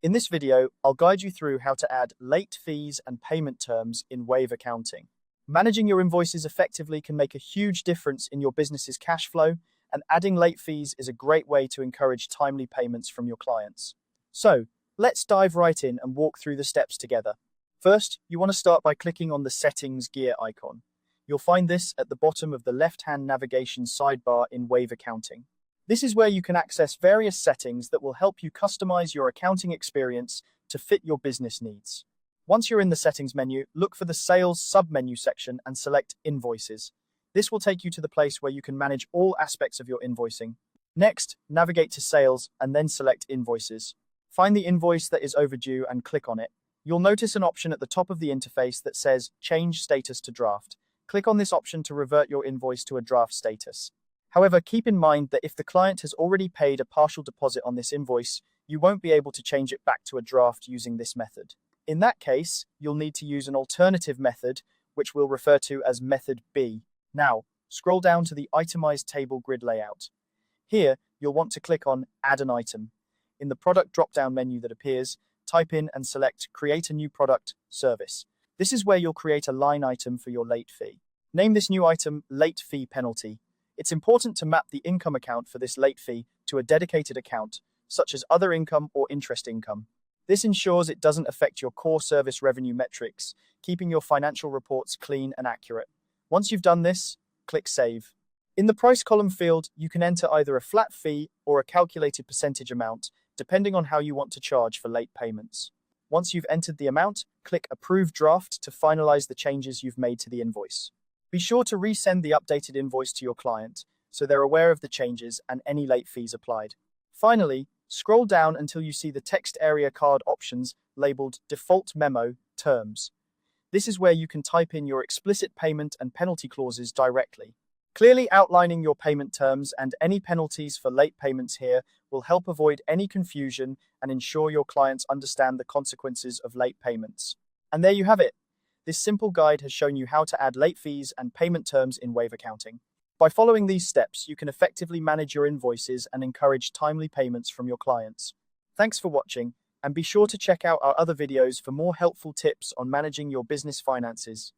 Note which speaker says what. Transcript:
Speaker 1: In this video, I'll guide you through how to add late fees and payment terms in Wave accounting. Managing your invoices effectively can make a huge difference in your business's cash flow, and adding late fees is a great way to encourage timely payments from your clients. So, let's dive right in and walk through the steps together. First, you want to start by clicking on the Settings gear icon. You'll find this at the bottom of the left-hand navigation sidebar in Wave accounting. This is where you can access various settings that will help you customize your accounting experience to fit your business needs. Once you're in the settings menu, look for the Sales submenu section and select Invoices. This will take you to the place where you can manage all aspects of your invoicing. Next, navigate to Sales and then select Invoices. Find the invoice that is overdue and click on it. You'll notice an option at the top of the interface that says Change Status to Draft. Click on this option to revert your invoice to a draft status. However, keep in mind that if the client has already paid a partial deposit on this invoice, you won't be able to change it back to a draft using this method. In that case, you'll need to use an alternative method, which we'll refer to as Method B. Now, scroll down to the Itemized Table Grid layout. Here, you'll want to click on Add an Item. In the Product drop-down menu that appears, type in and select Create a New Product Service. This is where you'll create a line item for your late fee. Name this new item Late Fee Penalty. It's important to map the income account for this late fee to a dedicated account, such as other income or interest income. This ensures it doesn't affect your core service revenue metrics, keeping your financial reports clean and accurate. Once you've done this, click Save. In the price column field, you can enter either a flat fee or a calculated percentage amount, depending on how you want to charge for late payments. Once you've entered the amount, click Approve Draft to finalize the changes you've made to the invoice. Be sure to resend the updated invoice to your client so they're aware of the changes and any late fees applied. Finally, scroll down until you see the text area card options labeled Default Memo Terms. This is where you can type in your explicit payment and penalty clauses directly. Clearly outlining your payment terms and any penalties for late payments here will help avoid any confusion and ensure your clients understand the consequences of late payments. And there you have it. This simple guide has shown you how to add late fees and payment terms in Wave accounting. By following these steps, you can effectively manage your invoices and encourage timely payments from your clients. Thanks for watching, and be sure to check out our other videos for more helpful tips on managing your business finances.